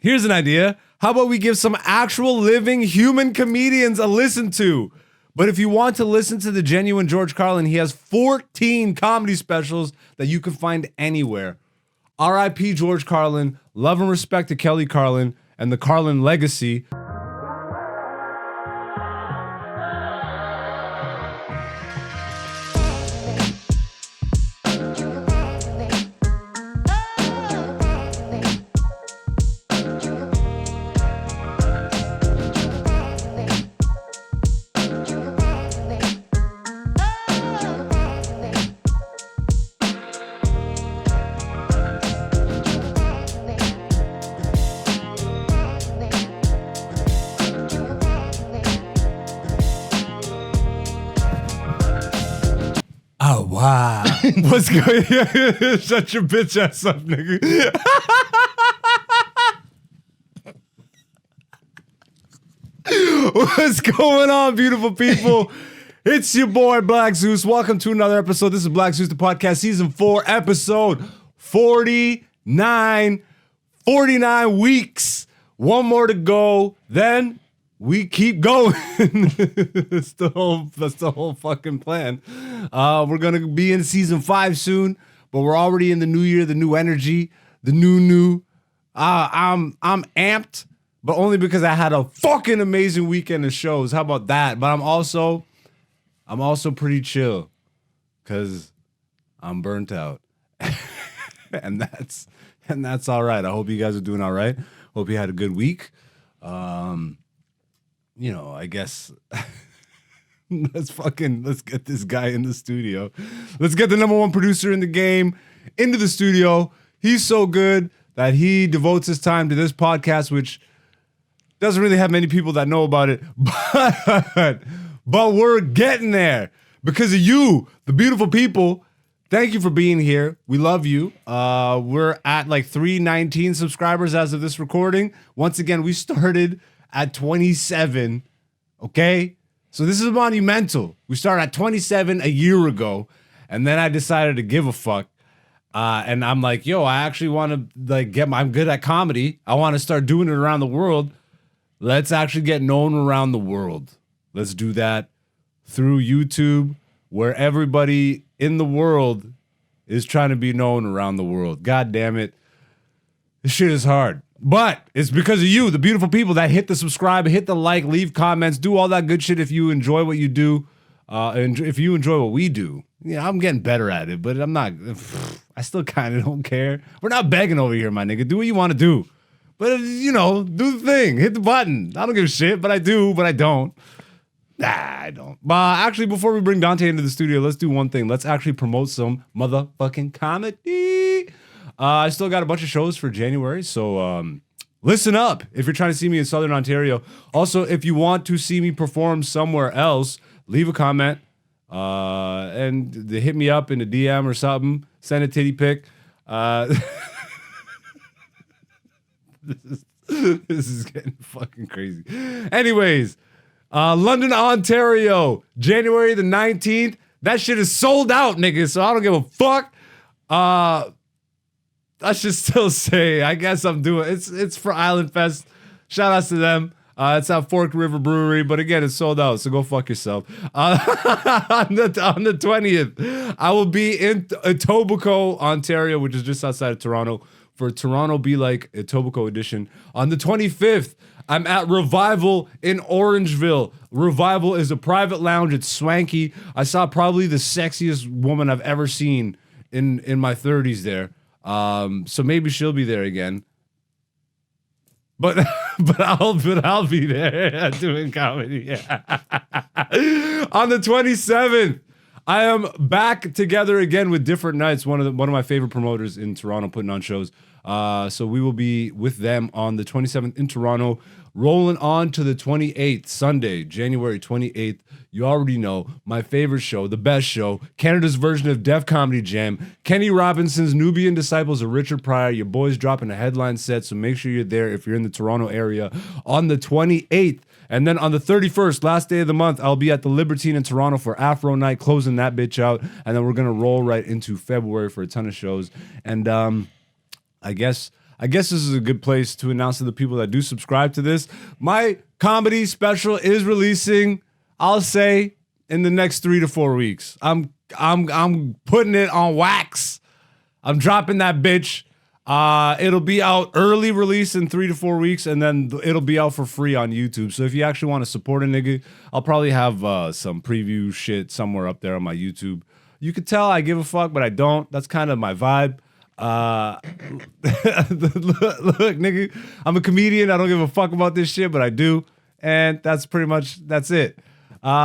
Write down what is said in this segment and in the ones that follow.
Here's an idea. How about we give some actual living human comedians a listen to? But if you want to listen to the genuine George Carlin, he has 14 comedy specials that you can find anywhere. R.I.P. George Carlin, love and respect to Kelly Carlin and the Carlin legacy. Oh, wow. What's going on? Shut your bitch ass up, nigga. What's going on, beautiful people? It's your boy, Black Zeus. Welcome to another episode. This is Black Zeus, the podcast, season 4, episode 49. 49 weeks. One more to go. Then we keep going. That's the whole fucking plan. We're gonna be in season 5 soon, but we're already in the new year, the new energy, the new. I'm amped, but only because I had a fucking amazing weekend of shows. How about that? But I'm also pretty chill, cause I'm burnt out, and that's all right. I hope you guys are doing all right. Hope you had a good week. I guess let's get this guy in the studio. Let's get the number one producer in the game into the studio. He's so good that he devotes his time to this podcast, which doesn't really have many people that know about it, but we're getting there because of you, the beautiful people. Thank you for being here. We love you. We're at like 319 subscribers as of this recording. Once again, we started at 27. Okay? So this is monumental. We started at 27 a year ago, and then I decided to give a fuck. And I'm like, yo, I actually want to I'm good at comedy. I want to start doing it around the world. Let's actually get known around the world. Let's do that through YouTube, where everybody in the world is trying to be known around the world. God damn it. This shit is hard. But it's because of you, the beautiful people that hit the subscribe, hit the like, leave comments, do all that good shit if you enjoy what you do. And if you enjoy what we do. Yeah, I'm getting better at it, but I still kind of don't care. We're not begging over here, my nigga. Do what you want to do. But, do the thing. Hit the button. I don't give a shit, but I do, but I don't. Nah, I don't. But actually, before we bring Dante into the studio, let's do one thing. Let's actually promote some motherfucking comedy. I still got a bunch of shows for January, so listen up if you're trying to see me in Southern Ontario. Also, if you want to see me perform somewhere else, leave a comment and hit me up in a DM or something. Send a titty pic. This is getting fucking crazy. Anyways, London, Ontario, January the 19th. That shit is sold out, nigga, so I don't give a fuck. I should still say, I guess I'm doing it's for Island Fest. Shout outs to them. It's at Fork River Brewery, but again, it's sold out, so go fuck yourself. On the 20th, I will be in Etobicoke, Ontario, which is just outside of Toronto, for Toronto Be Like Etobicoke edition. On the 25th, I'm at Revival in Orangeville. Revival is a private lounge. It's swanky. I saw probably the sexiest woman I've ever seen in my 30s there. So maybe she'll be there again. But I'll be there doing comedy. Yeah. On the 27th, I am back together again with Different Nights, one of my favorite promoters in Toronto, putting on shows. So we will be with them on the 27th in Toronto, rolling on to the 28th, Sunday, January 28th. You already know, my favorite show, the best show, Canada's version of Def Comedy Jam, Kenny Robinson's Nubian Disciples of Richard Pryor. Your boy's dropping a headline set, so make sure you're there if you're in the Toronto area on the 28th. And then on the 31st, last day of the month, I'll be at the Libertine in Toronto for Afro Night, closing that bitch out. And then we're going to roll right into February for a ton of shows. And I guess I guess this is a good place to announce to the people that do subscribe to this. My comedy special is releasing, I'll say, in the next 3 to 4 weeks. I'm putting it on wax. I'm dropping that bitch. It'll be out early release in 3 to 4 weeks, and then it'll be out for free on YouTube. So if you actually want to support a nigga, I'll probably have some preview shit somewhere up there on my YouTube. You could tell I give a fuck, but I don't. That's kind of my vibe. Look, nigga, I'm a comedian. I don't give a fuck about this shit, but I do. And that's it.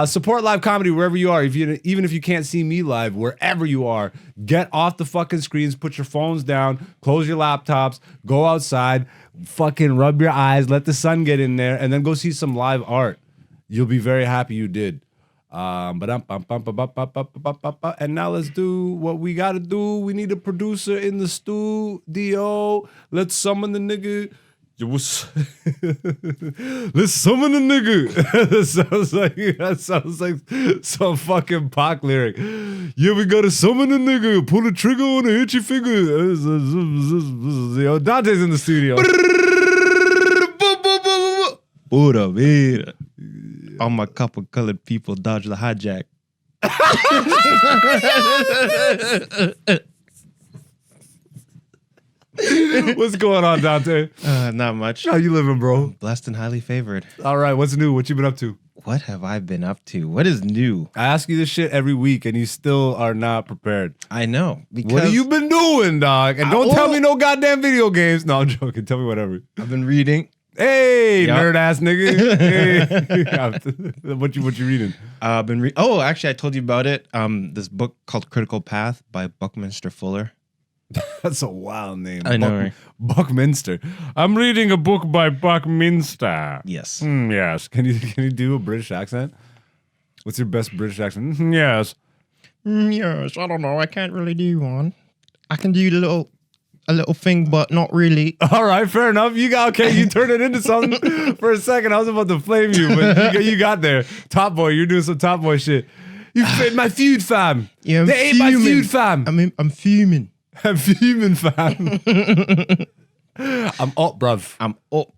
Support live comedy wherever you are. Even if you can't see me live, wherever you are, get off the fucking screens, put your phones down, close your laptops, go outside, fucking rub your eyes, let the sun get in there, and then go see some live art. You'll be very happy you did. And now let's do what we gotta do. We need a producer in the studio. Let's summon the nigga. Let's summon the nigga. That sounds like some fucking Pac lyric. Yeah, we gotta summon the nigga. Pull the trigger on the itchy finger. Yo, Dante's in the studio. Pura vida. All my copper-colored people dodge the hijack. What's going on, Dante? Not much. How you living, bro? Blessed and highly favored. All right, what's new? What you been up to? What have I been up to? What is new? I ask you this shit every week, and you still are not prepared. I know. What have you been doing, dog? And don't tell me no goddamn video games. No, I'm joking. Tell me whatever. I've been reading. Hey, nerd ass nigga. Hey. What you reading? Actually, I told you about it. This book called Critical Path by Buckminster Fuller. That's a wild name. I know, right? Buckminster. I'm reading a book by Buckminster. Yes. Yes. Can you do a British accent? What's your best British accent? Yes. Yes. I don't know. I can't really do one. I can do a little thing, but not really. All right, fair enough. You turned it into something for a second. I was about to flame you, but you got there. Top Boy, you're doing some Top Boy shit. You fit my feud, fam. Yeah, they ate my feud, fam. I'm fuming. I'm fuming, fam. I'm up, bruv. I'm up.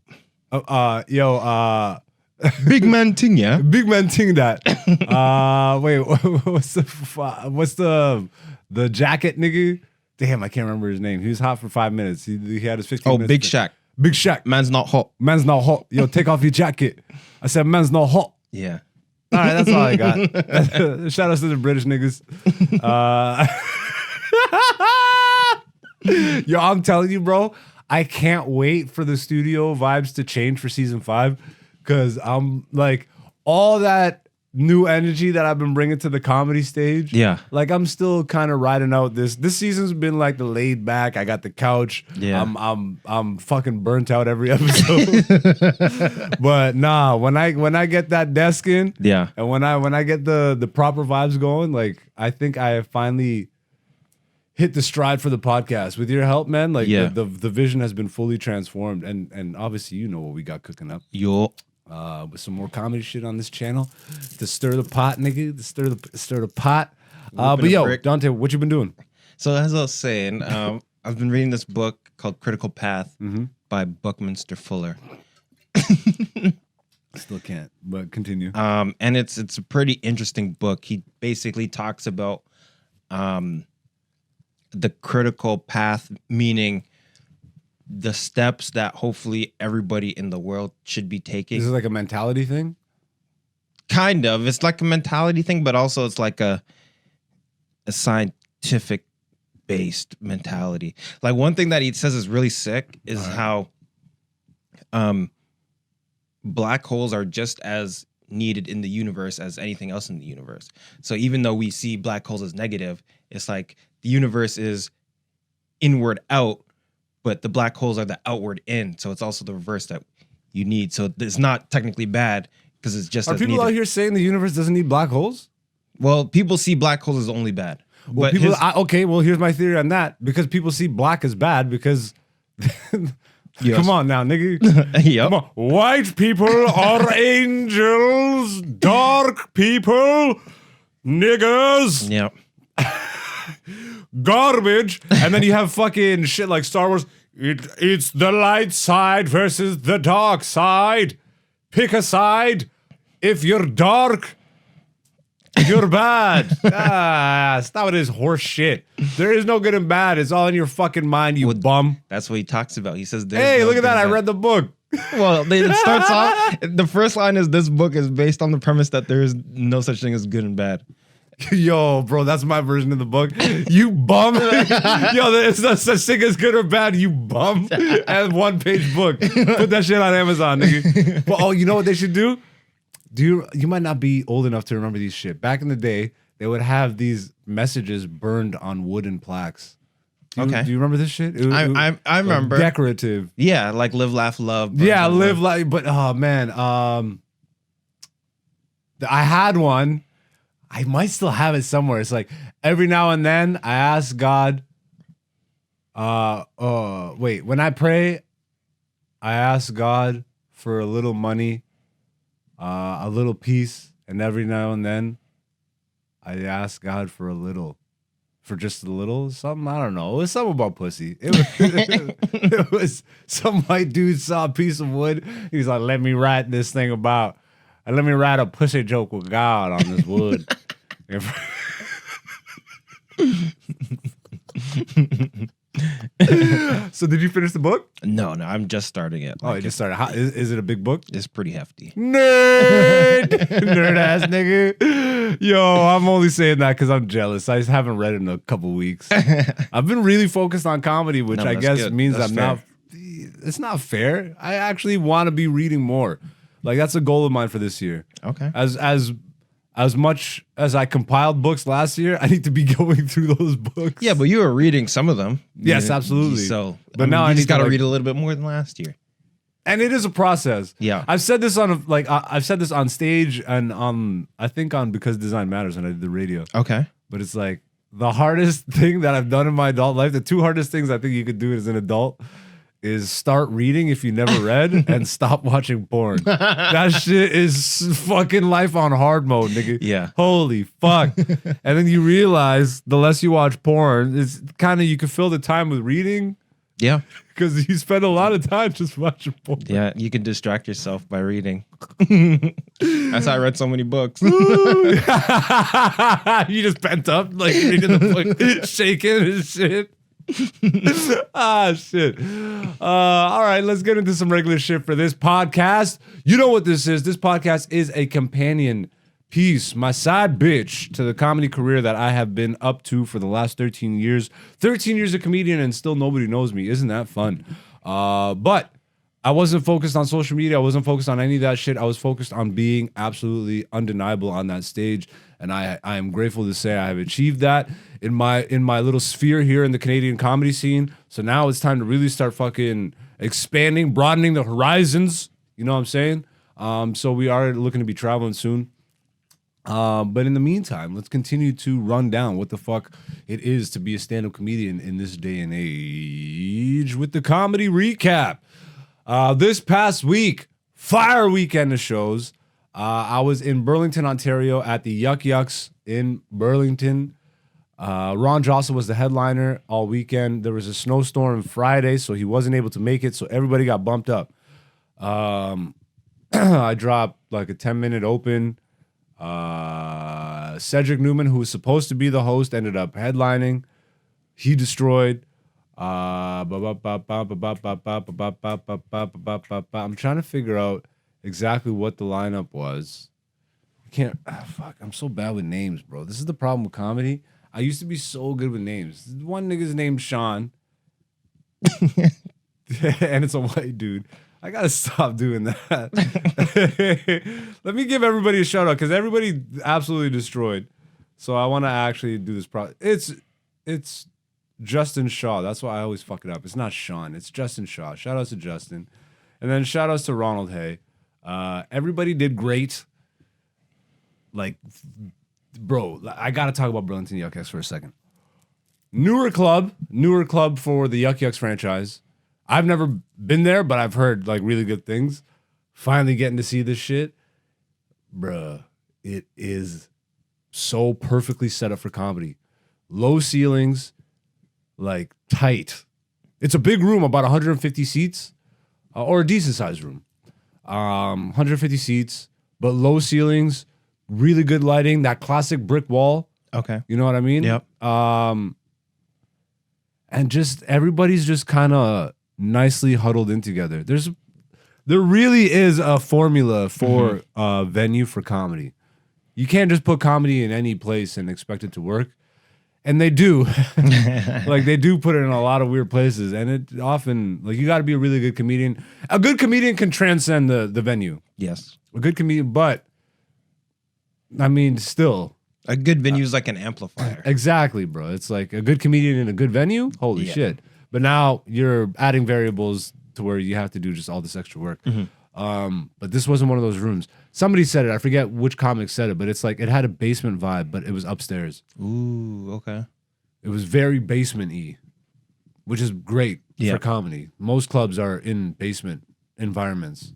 Big man ting, yeah? Big man ting that. Wait, what's the jacket nigga? Damn, I can't remember his name. He was hot for 5 minutes. He had his 15 minutes. Oh, Big Shaq. Big Shaq. Man's not hot. Man's not hot. Yo, take off your jacket. I said, man's not hot. Yeah. All right, that's all I got. Shout out to the British niggas. Yo, I'm telling you, bro, I can't wait for the studio vibes to change for season 5, because I'm like, all that new energy that I've been bringing to the comedy stage. Yeah. Like, I'm still kind of riding out this season's been like the laid back. I got the couch. Yeah. I'm fucking burnt out every episode. But nah, when I get that desk in, yeah, and when I get the proper vibes going, like, I think I have finally hit the stride for the podcast with your help, man. Like, yeah, the vision has been fully transformed, and obviously you know what we got cooking up. Yo. With some more comedy shit on this channel to stir the pot, nigga. To stir the pot. But yo, Dante, what you been doing? So as I was saying, I've been reading this book called Critical Path by Buckminster Fuller. Still can't, but continue. And it's a pretty interesting book. He basically talks about the critical path, meaning the steps that hopefully everybody in the world should be taking. Is it like a mentality thing? Kind of. It's like a mentality thing, but also it's like a scientific based mentality. Like, one thing that he says is really sick is how black holes are just as needed in the universe as anything else in the universe. So even though we see black holes as negative, it's like the universe is inward out, but the black holes are the outward in. So it's also the reverse that you need. So it's not technically bad because it's just. Are people needed. Out here saying the universe doesn't need black holes? Well, people see black holes as only bad. Well, but okay, well, here's my theory on that. Because people see black as bad because... Come on now, nigga. Yep. Come on. White people are angels. Dark people, niggers. Yep. Garbage. And then you have fucking shit like Star Wars. It's the light side versus the dark side. Pick a side. If you're dark, you're bad. Stop with this horse shit. There is no good and bad. It's all in your fucking mind, you bum. That's what he talks about. He says, Hey, look at that. I read the book. Well, it starts off. The first line is, "This book is based on the premise that there is no such thing as good and bad." Yo, bro, that's my version of the book. You bum. Yo, there's no such thing as good or bad, you bum. And 1-page book. Put that shit on Amazon, nigga. But you know what they should do? You might not be old enough to remember these shit. Back in the day, they would have these messages burned on wooden plaques. Do you remember this shit? I remember. Decorative. Yeah, like live, laugh, love. Yeah, live like. But oh man, I had one. I might still have it somewhere. It's like every now and then I ask God. When I pray, I ask God for a little money, a little peace, and every now and then I ask God for a little. For just a little something, I don't know. It was something about pussy. It was some white dude saw a piece of wood. He's like, "Let me write this thing about, and let me write a pussy joke with God on this wood." So did you finish the book? No, I'm just starting it. Oh, you just started. Is it a big book? It's pretty hefty. Nerd, nerd ass nigga. Yo, I'm only saying that because I'm jealous. I just haven't read it in a couple weeks. I've been really focused on comedy, which I guess means I'm not. It's not fair. I actually want to be reading more. Like that's a goal of mine for this year. Okay. As much as I compiled books last year, I need to be going through those books. Yeah, but you were reading some of them. Yes, absolutely. So, but now I just got to read a little bit more than last year. And it is a process. Yeah, I've said this on I've said this on stage and I think on Because Design Matters when I did the radio. Okay, but it's like the hardest thing that I've done in my adult life. The two hardest things I think you could do as an adult is start reading if you never read and stop watching porn. That shit is fucking life on hard mode, nigga. Yeah. Holy fuck. And then you realize the less you watch porn, it's kind of, you can fill the time with reading. Yeah. Because you spend a lot of time just watching porn. Yeah, you can distract yourself by reading. That's how I read so many books. You just pent up, like reading the book, shaking and shit. Shit. All right, let's get into some regular shit for this podcast. You know what this is. This podcast is a companion piece, my side bitch to the comedy career that I have been up to for the last 13 years. 13 years a comedian and still nobody knows me. Isn't that fun? But I wasn't focused on social media. I wasn't focused on any of that shit. I was focused on being absolutely undeniable on that stage. And I am grateful to say I have achieved that in my little sphere here in the Canadian comedy scene. So now it's time to really start fucking expanding, broadening the horizons. You know what I'm saying? So we are looking to be traveling soon. But in the meantime, let's continue to run down what the fuck it is to be a stand-up comedian in this day and age with the comedy recap. This past week, fire weekend of shows. I was in Burlington, Ontario at the Yuck Yucks in Burlington. Ron Johnson was the headliner all weekend. There was a snowstorm Friday, so he wasn't able to make it, so everybody got bumped up. I dropped like a 10-minute open. Cedric Newman, who was supposed to be the host, ended up headlining. He destroyed. I'm trying to figure out exactly what the lineup was. I can't. Fuck, I'm so bad with names, bro. This is the problem with comedy. I used to be so good with names. One nigga's named Sean, and it's a white dude. I gotta stop doing that. Let me give everybody a shout out because everybody absolutely destroyed. So I want to actually do this. It's Justin Shaw. That's why I always fuck it up. It's not Sean. It's Justin Shaw. Shout outs to Justin, and then shout outs to Ronald Hay. Everybody did great. Like, bro, I gotta talk about Burlington Yuck Yucks for a second. Newer club for the Yuck Yucks franchise. I've never been there, but I've heard like really good things. Finally getting to see this shit. Bruh, it is so perfectly set up for comedy. Low ceilings, like tight. It's a big room, about 150 seats, or a decent sized room. 150 seats, but low ceilings, really good lighting, that classic brick wall. Okay. You know what I mean? Yep. And just everybody's just kind of nicely huddled in together. There really is a formula for a venue for comedy. You can't just put comedy in any place and expect it to work. And they do. Like, they do put it in a lot of weird places. And it often, like, you got to be a really good comedian. A good comedian can transcend the venue. Yes. A good comedian, but, I mean, still. A good venue is like an amplifier. Exactly, bro. It's like a good comedian in a good venue. Holy shit. But now you're adding variables to where you have to do just all this extra work. But this wasn't one of those rooms. Somebody said it. I forget which comic said it, but it's like it had a basement vibe, but it was upstairs. Ooh, okay. It was very basement-y, which is great for comedy. Most clubs are in basement environments.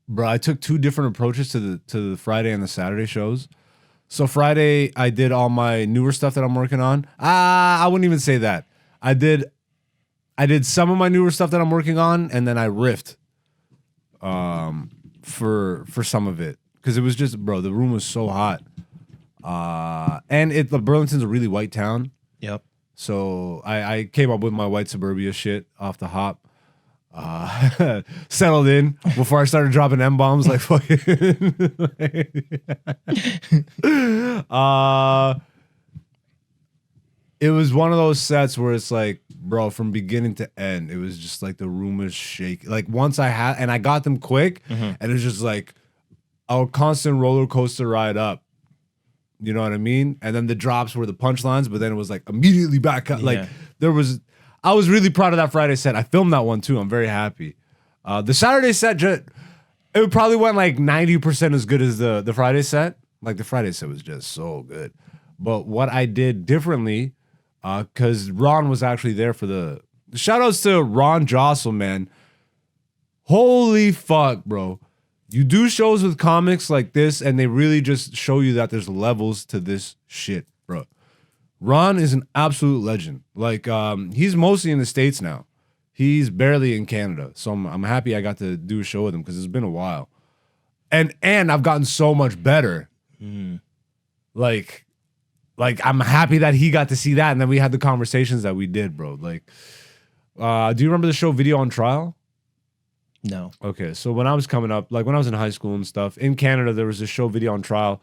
Bro, I took two different approaches to the Friday and the Saturday shows. So Friday, I did all my newer stuff that I'm working on. I wouldn't even say that. I did some of my newer stuff that I'm working on, and then I riffed for some of it. Because it was just, bro, the room was so hot. And the Burlington's a really white town. Yep. So I came up with my white suburbia shit off the hop. Settled in before I started dropping M-bombs like fucking. It was one of those sets where it's like, bro, from beginning to end, it was just like the room was shaking. Like once I got them quick, and it was just like a constant roller coaster ride up. You know what I mean? And then the drops were the punchlines, but then it was like immediately back up. Like I was really proud of that Friday set. I filmed that one too. I'm very happy. The Saturday set, it probably went like 90% as good as the Friday set. Like the Friday set was just so good. But what I did differently, because Ron was actually there for the shout outs to Ron Jostle, man. Holy fuck, bro. You do shows with comics like this, and they really just show you that there's levels to this shit, bro. Ron is an absolute legend. Like, he's mostly in the States now. He's barely in Canada. So I'm happy I got to do a show with him because it's been a while. And I've gotten so much better. Like I'm happy that he got to see that, and then we had the conversations that we did, bro. Like, do you remember the show Video on Trial? No. Okay, so when I was coming up, like when I was in high school and stuff, in Canada, there was this show Video on Trial.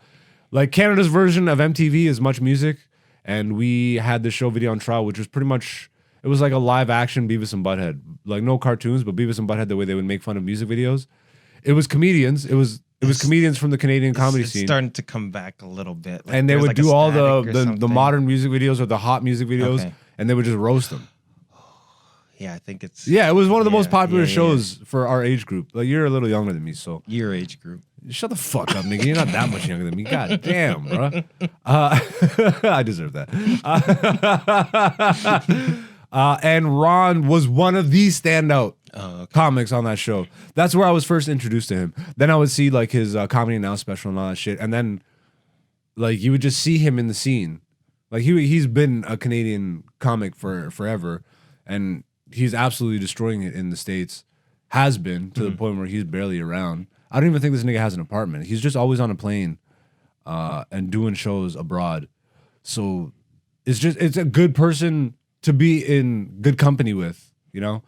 Like Canada's version of MTV is Much Music, and we had the show Video on Trial, which was pretty much, it was like a live action Beavis and Butthead. Like no cartoons, but Beavis and Butthead, the way they would make fun of music videos. It was comedians. It was comedians from the Canadian comedy scene. It's starting to come back a little bit. Like and they would like do all the modern music videos or the hot music videos, and they would just roast them. Yeah, I think it's... Yeah, it was one of the most popular shows for our age group. Like, you're a little younger than me, so... Your age group. Shut the fuck up, nigga. You're not that much younger than me. God damn, bro. I deserve that. And Ron was one of the standout comics on that show. That's where I was first introduced to him. Then I would see, like, his Comedy Now special and all that shit. And then, like, you would just see him in the scene. Like, he's been a Canadian comic for forever. And... he's absolutely destroying it in the States. Has been to the point where he's barely around. I don't even think this nigga has an apartment. He's just always on a plane and doing shows abroad. So it's a good person to be in good company with, you know?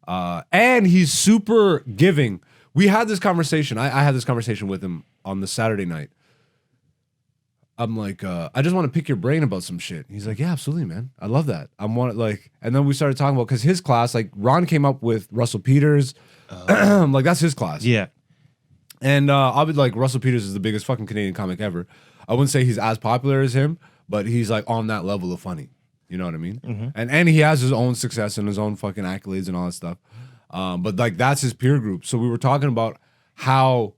And he's super giving. We had this conversation. I had this conversation with him on the Saturday night. I'm like, I just want to pick your brain about some shit. He's like, yeah, absolutely, man. I love that. And then we started talking about, because his class, like Ron came up with Russell Peters. Like that's his class. Yeah. And I would like, Russell Peters is the biggest fucking Canadian comic ever. I wouldn't say he's as popular as him, but he's like on that level of funny. You know what I mean? And he has his own success and his own fucking accolades and all that stuff. But like that's his peer group. So we were talking about how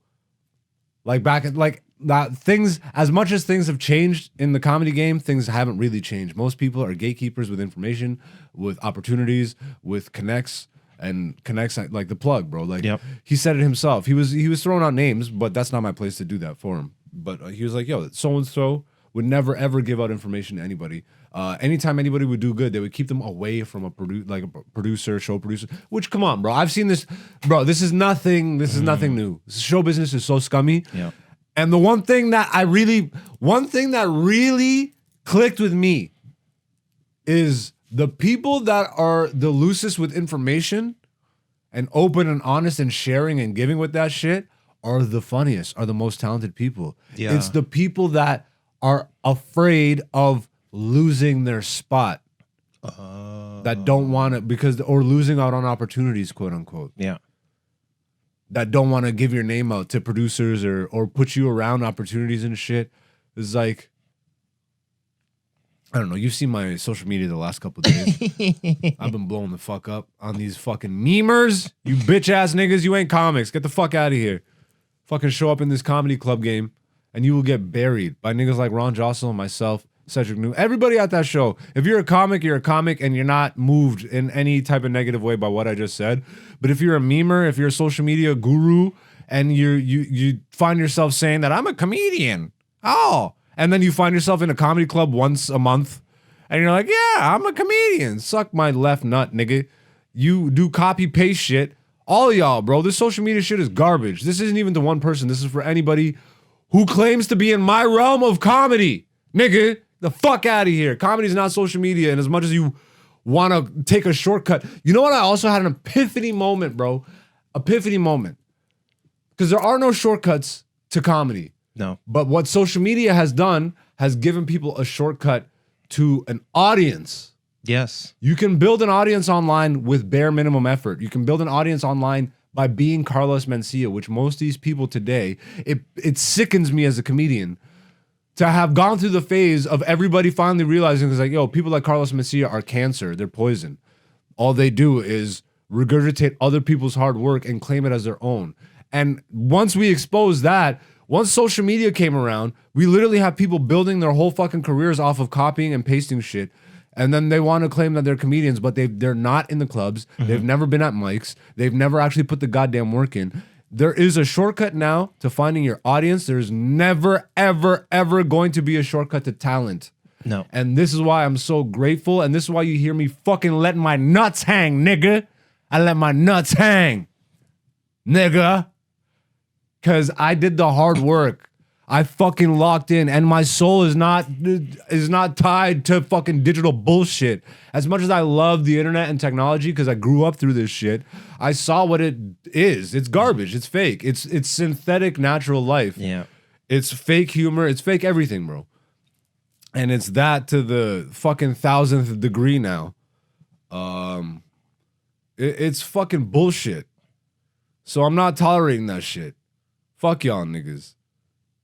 like back at like, that things, as much as things have changed in the comedy game, things haven't really changed. Most people are gatekeepers with information, with opportunities, with connects like the plug, bro. Like he said it himself. He was throwing out names, but that's not my place to do that for him. But he was like, yo, so and so would never ever give out information to anybody. Anytime anybody would do good, they would keep them away from a producer, show producer. Which, come on, bro, I've seen this, bro. This is nothing. This is nothing new. Show business is so scummy. Yeah. And the one thing that really clicked with me is the people that are the loosest with information and open and honest and sharing and giving with that shit are the funniest, are the most talented people. Yeah. It's the people that are afraid of losing their spot. That don't want to, or losing out on opportunities, quote unquote. Yeah. That don't want to give your name out to producers or put you around opportunities and shit. It's like, I don't know. You've seen my social media the last couple of days. I've been blowing the fuck up on these fucking memers. You bitch ass niggas. You ain't comics. Get the fuck out of here. Fucking show up in this comedy club game and you will get buried by niggas like Ron Jocelyn, myself, Cedric New, everybody at that show. If you're a comic and you're not moved in any type of negative way by what I just said. But if you're a memer, if you're a social media guru and you find yourself saying that I'm a comedian. Oh, and then you find yourself in a comedy club once a month and you're like, yeah, I'm a comedian. Suck my left nut, nigga. You do copy paste shit. All of y'all, bro, this social media shit is garbage. This isn't even to one person. This is for anybody who claims to be in my realm of comedy. Nigga, the fuck out of here. Comedy is not social media. And as much as you want to take a shortcut, you know what? I also had an epiphany moment, bro. Epiphany moment. Because there are no shortcuts to comedy. No. But what social media has done has given people a shortcut to an audience. Yes. You can build an audience online with bare minimum effort. You can build an audience online by being Carlos Mencia, which most of these people today, it sickens me as a comedian to have gone through the phase of everybody finally realizing, it's like, yo, people like Carlos Mencia are cancer. They're poison. All they do is regurgitate other people's hard work and claim it as their own. And once we expose that, once social media came around, we literally have people building their whole fucking careers off of copying and pasting shit. And then they want to claim that they're comedians, but they're not in the clubs. They've never been at mics. They've never actually put the goddamn work in. There is a shortcut now to finding your audience. There's never, ever, ever going to be a shortcut to talent. No. And this is why I'm so grateful. And this is why you hear me fucking letting my nuts hang, nigga. I let my nuts hang, nigga. Because I did the hard work. I fucking locked in, and my soul is not tied to fucking digital bullshit. As much as I love the internet and technology, because I grew up through this shit, I saw what it is. It's garbage. It's fake. It's synthetic natural life. Yeah. It's fake humor. It's fake everything, bro. And it's that to the fucking 1000th degree now. It's fucking bullshit. So I'm not tolerating that shit. Fuck y'all niggas.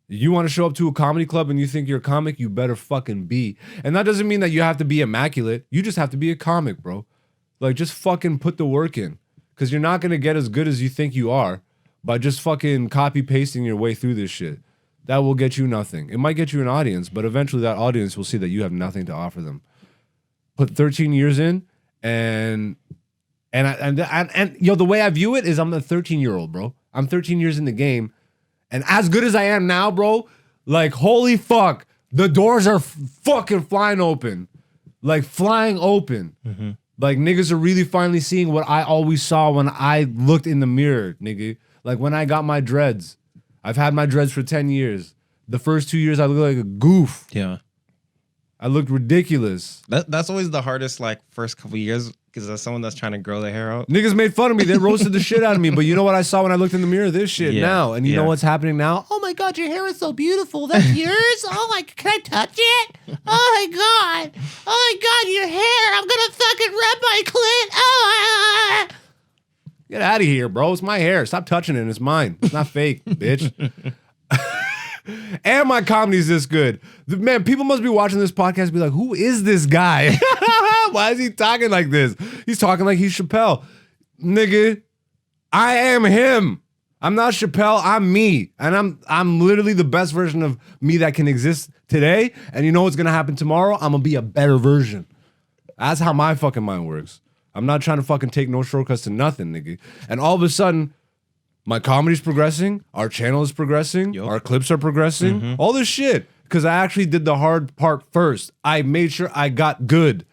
You want to show up to a comedy club and you think you're a comic, you better fucking be. And that doesn't mean that you have to be immaculate. You just have to be a comic, bro. Like, just fucking put the work in. Because you're not going to get as good as you think you are by just fucking copy-pasting your way through this shit. That will get you nothing. It might get you an audience, but eventually that audience will see that you have nothing to offer them. Put 13 years in, and yo, the way I view it is I'm a 13-year-old, bro. I'm 13 years in the game. And as good as I am now, bro, like, holy fuck, the doors are fucking flying open. Like, flying open. Mm-hmm. Like, niggas are really finally seeing what I always saw when I looked in the mirror, nigga. Like, when I got my dreads. I've had my dreads for 10 years. The first 2 years, I looked like a goof. Yeah. I looked ridiculous. That's always the hardest, like, first couple years, because as someone that's trying to grow their hair out. Niggas made fun of me. They roasted the shit out of me. But you know what I saw when I looked in the mirror? This shit now. And you know what's happening now? Oh my God, your hair is so beautiful. That's yours? Oh my, can I touch it? Oh my God. Oh my God, your hair. I'm going to fucking rub my clit. Oh, Get out of here, bro. It's my hair. Stop touching it. It's mine. It's not fake, bitch. And my comedy's this good. Man, people must be watching this podcast and be like, who is this guy? Why is he talking like this? He's talking like he's Chappelle. Nigga, I am him. I'm not Chappelle. I'm me. And I'm literally the best version of me that can exist today. And you know what's going to happen tomorrow? I'm going to be a better version. That's how my fucking mind works. I'm not trying to fucking take no shortcuts to nothing, nigga. And all of a sudden, my comedy's progressing, our channel is progressing, our clips are progressing, all this shit. because I actually did the hard part first. I made sure I got good.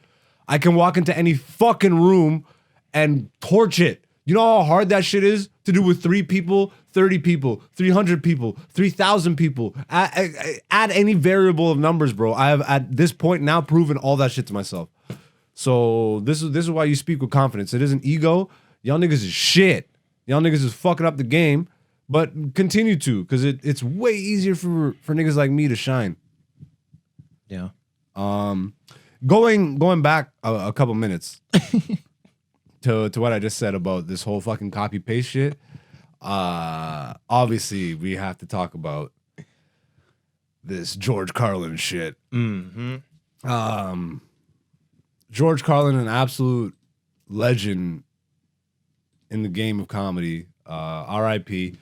I can walk into any fucking room and torch it. You know how hard that shit is to do with 3 people, 30 people, 300 people, 3,000 people. Add any variable of numbers, bro. I have at this point now proven all that shit to myself. So this is why you speak with confidence. It isn't ego. Y'all niggas is shit. Y'all niggas is fucking up the game, but continue to, because it's way easier for niggas like me to shine. Yeah. Going back a couple minutes to what I just said about this whole fucking copy paste shit. Obviously we have to talk about this George Carlin shit. Mm-hmm. George Carlin, an absolute legend in the game of comedy. R.I.P.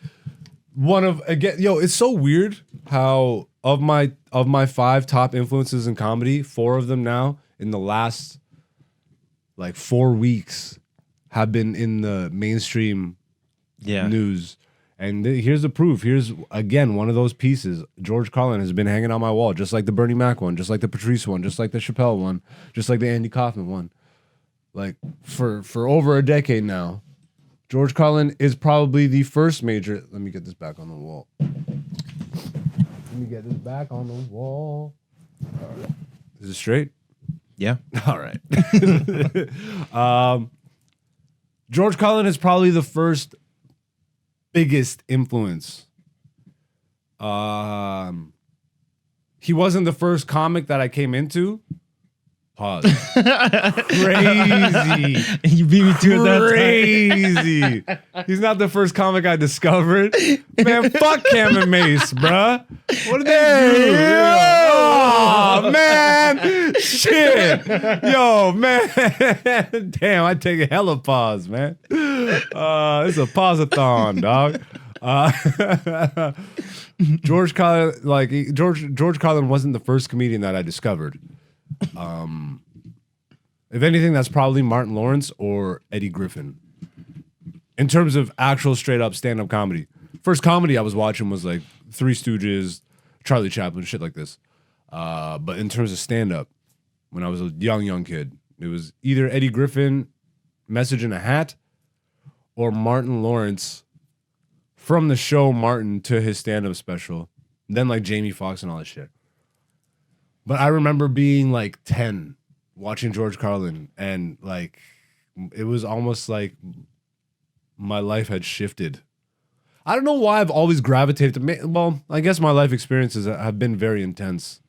It's so weird how of my 5 top influences in comedy, 4 of them now in the last like 4 weeks have been in the mainstream news. And here's the proof. Here's, again, one of those pieces. George Carlin has been hanging on my wall, just like the Bernie Mac one, just like the Patrice one, just like the Chappelle one, just like the Andy Kaufman one. Like, for over a decade now. George Carlin is probably the first major... Let me get this back on the wall. All right. Is it straight? Yeah. All right. George Carlin is probably the first biggest influence. He wasn't the first comic that I came into. Pause. Crazy. You beat me to it that Crazy. He's not the first comic I discovered. Man, fuck Cam and Mace, bruh. What did they do? Oh, man. Shit. Yo, man. Damn, I take a hella pause, man. It's a pause-a-thon, dog. George Carlin, George Carlin wasn't the first comedian that I discovered. If anything, that's probably Martin Lawrence or Eddie Griffin. In terms of actual straight up stand up comedy, first comedy I was watching was like Three Stooges, Charlie Chaplin, shit like this. But in terms of stand up, when I was a young kid, it was either Eddie Griffin, Message in a Hat, or Martin Lawrence from the show Martin to his stand up special. Then like Jamie Foxx and all that shit. But I remember being like 10 watching George Carlin, and like it was almost like my life had shifted. I don't know why I've always gravitated to, well, I guess my life experiences have been very intense.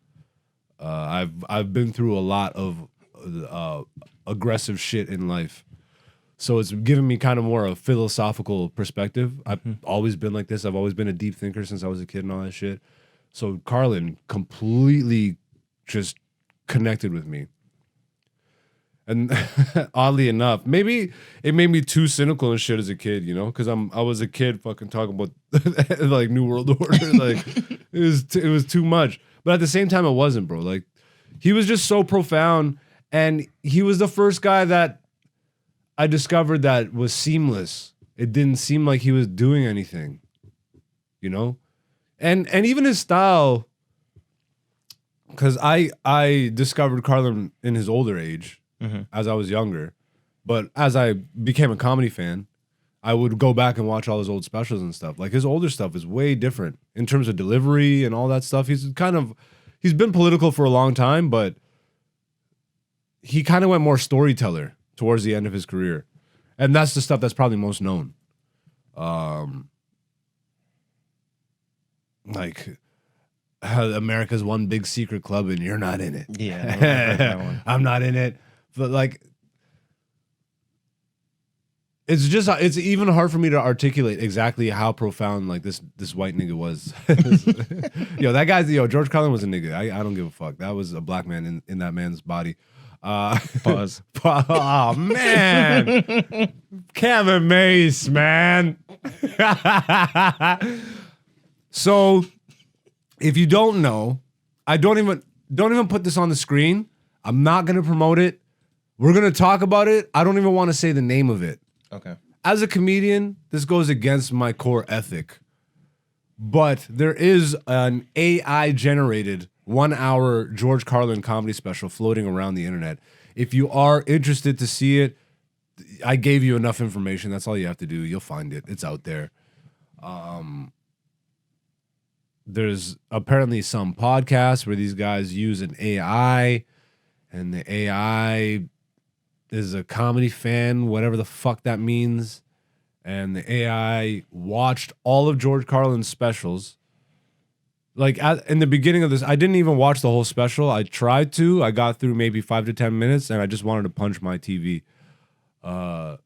I've been through a lot of aggressive shit in life. So it's given me kind of more a philosophical perspective. I've always been like this. I've always been a deep thinker since I was a kid and all that shit. So Carlin completely just connected with me. And oddly enough, maybe it made me too cynical and shit as a kid, you know, because I was a kid fucking talking about like New World Order, like it was too much. But at the same time, it wasn't, bro. Like he was just so profound, and he was the first guy that I discovered that was seamless. It didn't seem like he was doing anything, you know, and even his style. Because I discovered Carlin in his older age. As I was younger. But as I became a comedy fan, I would go back and watch all his old specials and stuff. Like his older stuff is way different in terms of delivery and all that stuff. He's been political for a long time, but he kind of went more storyteller towards the end of his career. And that's the stuff that's probably most known. Like America's one big secret club and you're not in it. Yeah. I'm not in it. But like, it's even hard for me to articulate exactly how profound like this white nigga was. George Carlin was a nigga. I don't give a fuck. That was a black man in that man's body. Pause. Oh man, Kevin Mace, man. So, if you don't know, I don't even put this on the screen. I'm not gonna promote it. We're gonna talk about it. I don't even want to say the name of it. Okay. As a comedian, this goes against my core ethic. But there is an AI generated 1 hour George Carlin comedy special floating around the internet. If you are interested to see it, I gave you enough information. That's all you have to do. You'll find it. It's out there. There's apparently some podcasts where these guys use an AI, and the AI is a comedy fan, whatever the fuck that means. And the AI watched all of George Carlin's specials. Like in the beginning of this, I didn't even watch the whole special. I tried to. I got through maybe 5 to 10 minutes, and I just wanted to punch my TV. Like,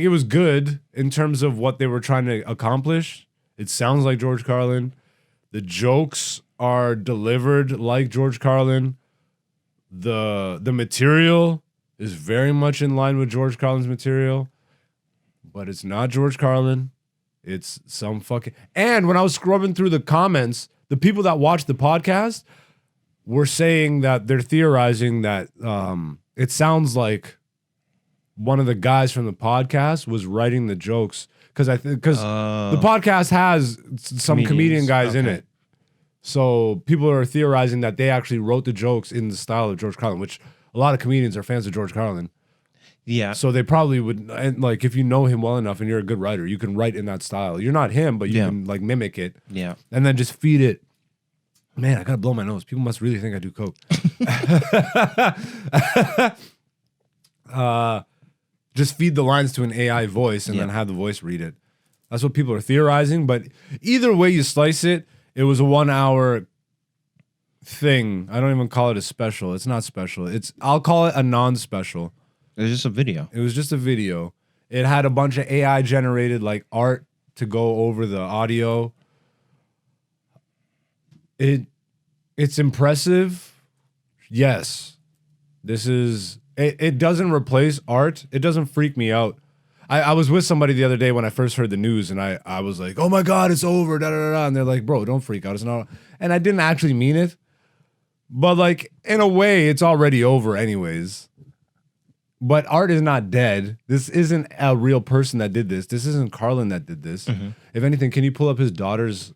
it was good in terms of what they were trying to accomplish. It sounds like George Carlin. The jokes are delivered like George Carlin. The material is very much in line with George Carlin's material, but it's not George Carlin. It's some fucking... And when I was scrubbing through the comments, the people that watched the podcast were saying that they're theorizing that it sounds like one of the guys from the podcast was writing the jokes, because the podcast has some comedian guys in it. So people are theorizing that they actually wrote the jokes in the style of George Carlin, which a lot of comedians are fans of George Carlin. Yeah. So they probably would, and like, if you know him well enough and you're a good writer, you can write in that style. You're not him, but you can like mimic it. Yeah. And then just feed it. Man, I gotta blow my nose. People must really think I do coke. Just feed the lines to an AI voice and then have the voice read it. That's what people are theorizing. But either way you slice it, it was a 1 hour thing. I don't even call it a special. It's not special. I'll call it a non-special. It was just a video. It was just a video. It had a bunch of AI generated like art to go over the audio. It's impressive. Yes. It doesn't replace art. It doesn't freak me out. I was with somebody the other day when I first heard the news, and I was like, oh my God, it's over, da da da da. And they're like, bro, don't freak out. It's not. And I didn't actually mean it. But like, in a way, it's already over anyways. But art is not dead. This isn't a real person that did this. This isn't Carlin that did this. Mm-hmm. If anything, can you pull up his daughter's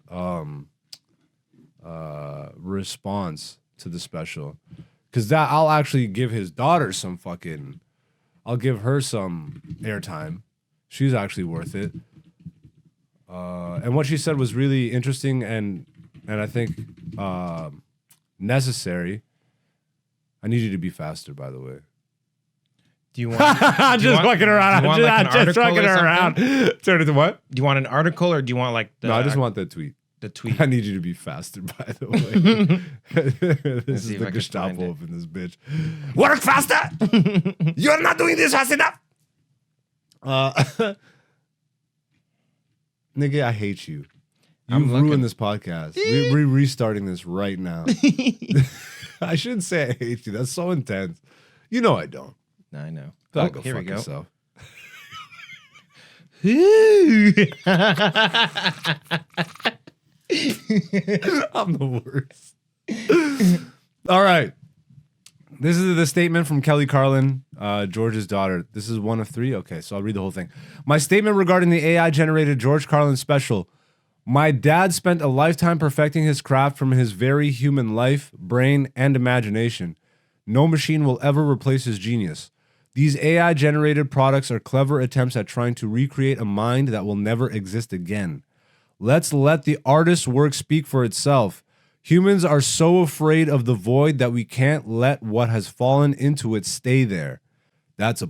response to the special? Because I'll actually give his daughter some fucking... I'll give her some airtime. She's actually worth it. And what she said was really interesting and I think necessary. I need you to be faster, by the way. Do you want... just fucking around. Just fucking around. Turn it to what? Do you want an article or do you want like the... No, I just want that tweet. The tweet. I need you to be faster, by the way. This is the Gestapo up in this bitch. Work faster! You're not doing this fast enough! Nigga, I hate you. You've ruined this podcast. We're restarting this right now. I shouldn't say I hate you. That's so intense. You know I don't. No, I know. Go here we go. Yourself. I'm the worst. All right. This is the statement from Kelly Carlin, George's daughter. This is one of 3. Okay, so I'll read the whole thing. My statement regarding the AI-generated George Carlin special. My dad spent a lifetime perfecting his craft from his very human life, brain, and imagination. No machine will ever replace his genius. These AI-generated products are clever attempts at trying to recreate a mind that will never exist again. Let's let the artist's work speak for itself. Humans are so afraid of the void that we can't let what has fallen into it stay there. That's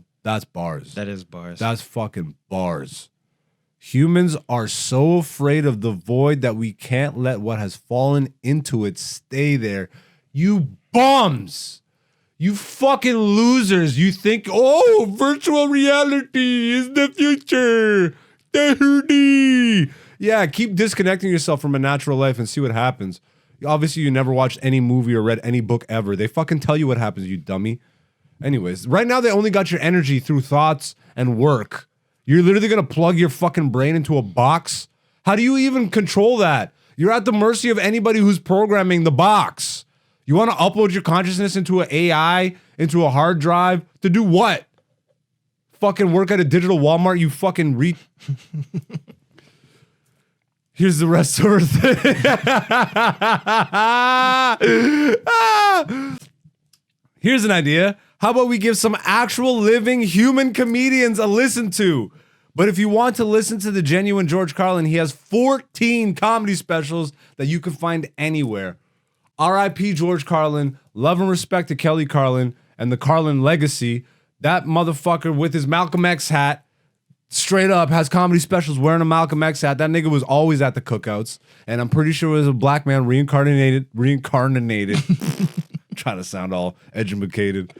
bars. That is bars. That's fucking bars. Humans are so afraid of the void that we can't let what has fallen into it stay there. You bums! You fucking losers! You think, oh, virtual reality is the future! 30! Yeah, keep disconnecting yourself from a natural life and see what happens. Obviously, you never watched any movie or read any book ever. They fucking tell you what happens, you dummy. Anyways, right now they only got your energy through thoughts and work. You're literally gonna plug your fucking brain into a box? How do you even control that? You're at the mercy of anybody who's programming the box. You wanna upload your consciousness into an AI, into a hard drive, to do what? Fucking work at a digital Walmart, you fucking Here's the rest of her thing. Here's an idea. How about we give some actual living human comedians a listen to? But if you want to listen to the genuine George Carlin, he has 14 comedy specials that you can find anywhere. R.I.P. George Carlin. Love and respect to Kelly Carlin and the Carlin legacy. That motherfucker with his Malcolm X hat, straight up has comedy specials wearing a Malcolm X hat. That nigga was always at the cookouts. And I'm pretty sure it was a black man reincarnated. Trying to sound all educated.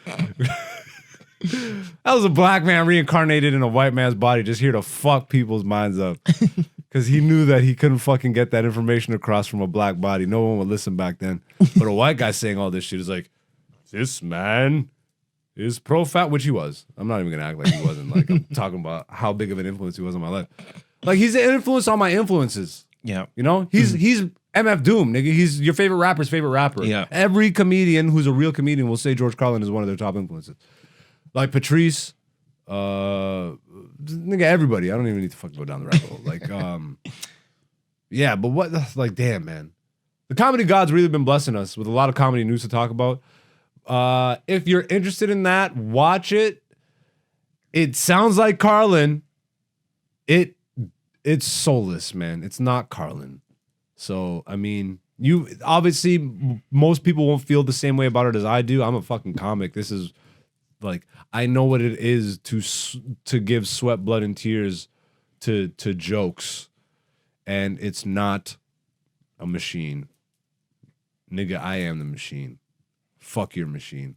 That was a black man reincarnated in a white man's body, just here to fuck people's minds up. Because he knew that he couldn't fucking get that information across from a black body. No one would listen back then. But a white guy saying all this shit is like, this man is pro-fat, which he was. I'm not even going to act like he wasn't. Like, I'm talking about how big of an influence he was on my life. Like, he's an influence on my influences. Yeah. You know? He's MF Doom, nigga. He's your favorite rapper's favorite rapper. Yeah. Every comedian who's a real comedian will say George Carlin is one of their top influences. Like Patrice, nigga, everybody. I don't even need to fucking go down the rabbit hole. Like, yeah, but what, like, damn, man. The comedy gods really been blessing us with a lot of comedy news to talk about. If you're interested in that, watch it. It sounds like Carlin. It's soulless, man. It's not Carlin. So, I mean, you obviously, most people won't feel the same way about it as I do. I'm a fucking comic. This is like, I know what it is to give sweat, blood, and tears to jokes, and it's not a machine. Nigga, I am the machine. Fuck your machine.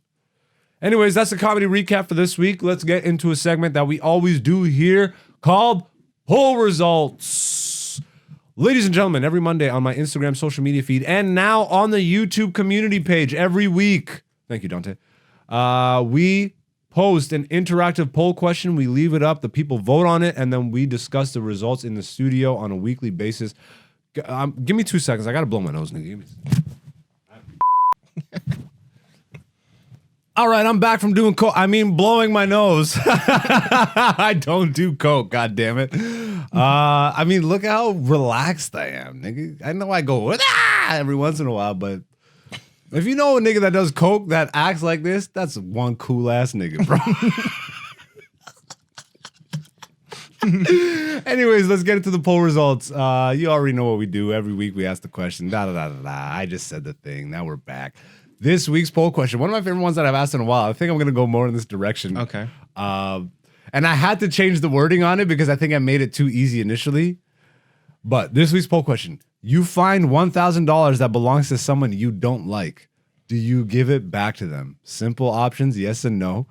Anyways, that's the comedy recap for this week. Let's get into a segment that we always do here called Poll Results. Ladies and gentlemen, every Monday on my Instagram social media feed and now on the YouTube community page every week. Thank you, Dante. We post an interactive poll question. We leave it up. The people vote on it, and then we discuss the results in the studio on a weekly basis. Give me 2 seconds. I got to blow my nose, nigga. Give me... All right, I'm back from doing coke. I mean, blowing my nose. I don't do coke, god damn it. I mean, look how relaxed I am, nigga. I know I go every once in a while, but if you know a nigga that does coke that acts like this, that's one cool ass nigga, bro. Anyways, let's get into the poll results. You already know what we do. Every week we ask the question. I just said the thing. Now we're back. This week's poll question, one of my favorite ones that I've asked in a while. I think I'm going to go more in this direction. Okay. And I had to change the wording on it because I think I made it too easy initially. But this week's poll question, you find $1,000 that belongs to someone you don't like. Do you give it back to them? Simple options, yes and no.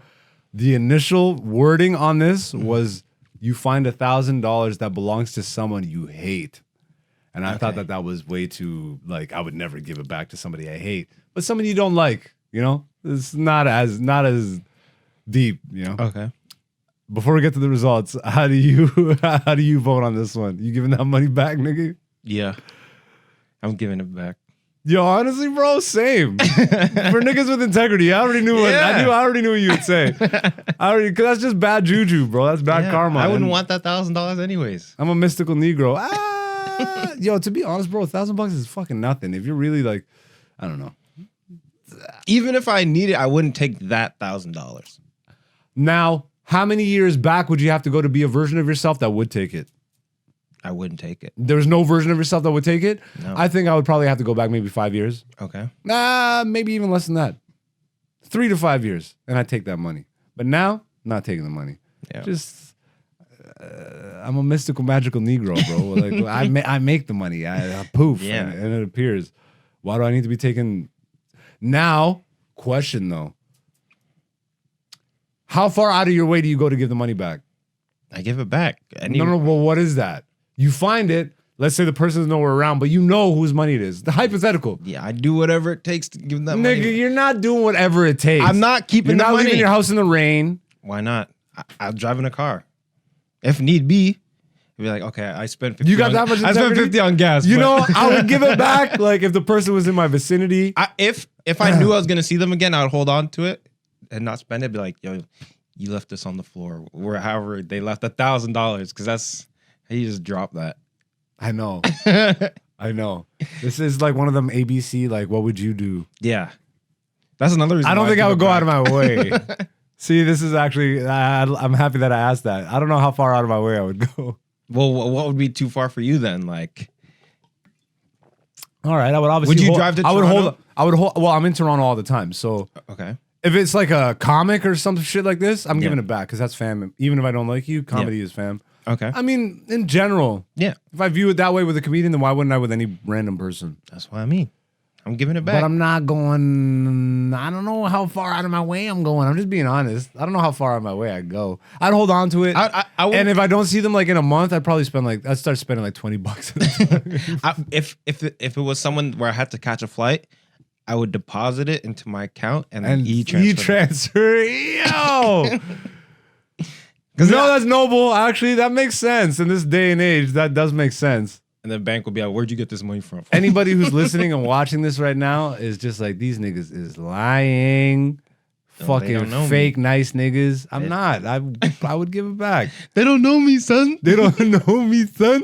The initial wording on this was you find $1,000 that belongs to someone you hate. And I thought that was way too, like, I would never give it back to somebody I hate. But somebody you don't like, you know? It's not as deep, you know? Okay. Before we get to the results, how do you vote on this one? You giving that money back, nigga? Yeah. I'm giving it back. Yo, honestly, bro, same. For niggas with integrity, I already knew what I already knew what you would say. Cause that's just bad juju, bro. That's bad karma. I wouldn't want that $1,000 anyways. I'm a mystical Negro. Yo, to be honest, bro, $1,000 is fucking nothing. If you're really like, I don't know. Even if I need it, I wouldn't take that $1,000. Now, how many years back would you have to go to be a version of yourself that would take it? I wouldn't take it. There's no version of yourself that would take it? No. I think I would probably have to go back maybe 5 years. Okay. Nah, maybe even less than that. 3 to 5 years, and I take that money. But now, not taking the money. Yeah. Just, I'm a mystical, magical Negro, bro. Like I make the money. I poof, Yeah. and it appears. Why do I need to be taken? Now, question though. How far out of your way do you go to give the money back? I give it back. No, well, what is that? You find it. Let's say the person's nowhere around, but you know whose money it is. The hypothetical. Yeah, I do whatever it takes to give them that money. Nigga, you're not doing whatever it takes. I'm not keeping the money. You're not leaving your house in the rain. Why not? I'll drive in a car. If need be. Be like, okay, I spent 50 You got that much I spent 50 on gas. You know, I would give it back. Like if the person was in my vicinity. If I knew I was gonna see them again, I would hold on to it and not spend it. Be like, yo, you left this on the floor, or however they left $1,000, because that's how you just drop that. I know. I know. This is like one of them ABC, like, what would you do? Yeah. That's another reason I don't why think I give would it go out back. of my way. See, this is actually, I'm happy that I asked that. I don't know how far out of my way I would go. Well, what would be too far for you then? Like, All right, I would obviously. Would you drive to I would Toronto? hold. I would hold. Well, I'm in Toronto all the time, so okay. if it's like a comic or some shit like this, I'm Yeah. giving it back because that's fam. Even if I don't like you, comedy is fam. Okay. I mean, in general, Yeah. if I view it that way with a comedian, then why wouldn't I with any random person? That's what I mean. I'm giving it back. But I'm not going. I don't know how far out of my way I'm going. I'm just being honest. I don't know how far out of my way I go. I'd hold on to it. I would, And if I don't see them like in a month, I'd probably I'd start spending like $20. if it was someone where I had to catch a flight, I would deposit it into my account and then And e-transfer. Yo. No, that's noble. Actually, that makes sense in this day and age. That does make sense. And the bank will be like, "Where'd you get this money from?" Anybody who's listening and watching this right now is just like, these niggas is lying. They Fucking don't know fake nice niggas. I'm not. I would give it back. They don't know me, son. They don't know me, son.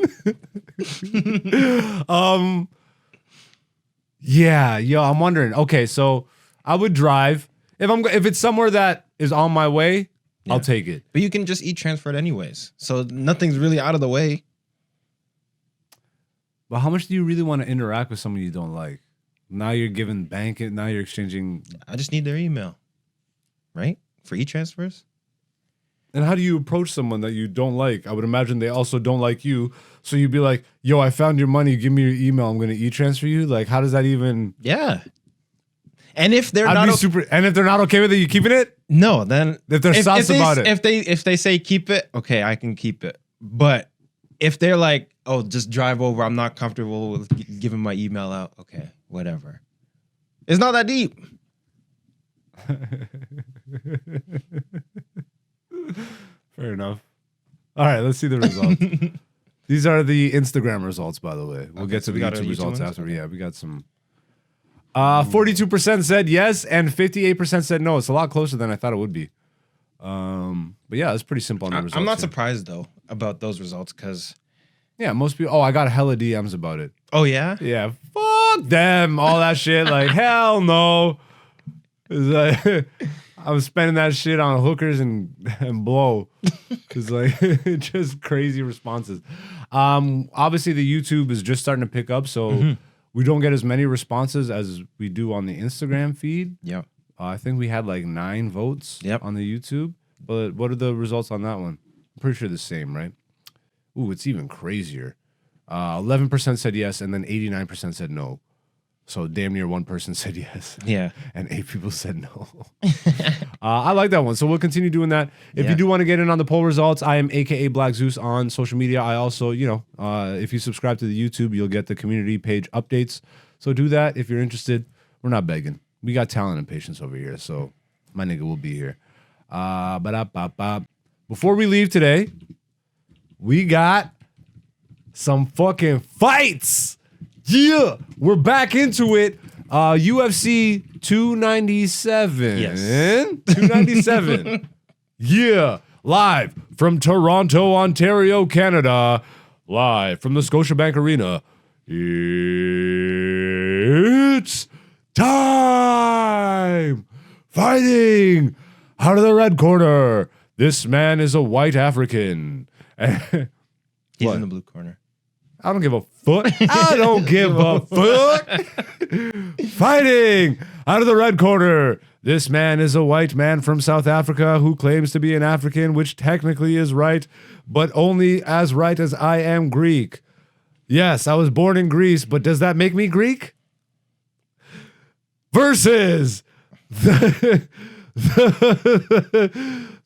Yeah, yo, I'm wondering. Okay, so I would drive if it's somewhere that is on my way. Yeah. I'll take it. But you can just e-transfer it anyways, so nothing's really out of the way. But how much do you really want to interact with someone you don't like? Now you're giving bank it. Now you're exchanging. I just need their email, right? For e-transfers. And how do you approach someone that you don't like? I would imagine they also don't like you. So you'd be like, "Yo, I found your money. Give me your email. I'm gonna e-transfer you." Like, how does that even? Yeah. And if they're I'd not be super. And if they're not okay with it, you keeping it? no, then If they're sus about it. If they say keep it, okay, I can keep it. But if they're like, "Oh, just drive over. I'm not comfortable with giving my email out." Okay, whatever. It's not that deep. Fair enough. All right, let's see the results. These are the Instagram results, by the way. We'll get to so the we got our YouTube YouTube results ones? after. Okay. Yeah, we got some. 42% said yes, and 58% said no. It's a lot closer than I thought it would be. But yeah, it's pretty simple on the results. I'm not here. surprised though about those results because Yeah, most people. Oh, I got hella DMs about it. oh yeah, Yeah, fuck them, all that shit. Like hell no. It's like, I was spending that shit on hookers and blow. It's like just crazy responses. Obviously the YouTube is just starting to pick up, so we don't get as many responses as we do on the Instagram feed. yeah. I think we had like 9 votes Yep. on the YouTube. But what are the results on that one? I'm pretty sure the same, right? Ooh, it's even crazier. 11% said yes, and then 89% said no. So damn near one person said yes. Yeah. And 8 people said no. I like that one. So we'll continue doing that. If Yeah. you do want to get in on the poll results, I am AKA Black Zeus on social media. I also, if you subscribe to the YouTube, you'll get the community page updates. So do that if you're interested. We're not begging. We got talent and patience over here. So my nigga will be here. Before we leave today, we got some fucking fights. Yeah, we're back into it. UFC 297. Yes. 297. Yeah, live from Toronto, Ontario, Canada. Live from the Scotiabank Arena. It's time. Fighting out of the red corner. This man is a white African. He's What? in the blue corner. I don't give a fuck. I don't give a fuck. Fighting out of the red corner. This man is a white man from South Africa who claims to be an African, which technically is right, but only as right as I am Greek. Yes, I was born in Greece, but does that make me Greek? Versus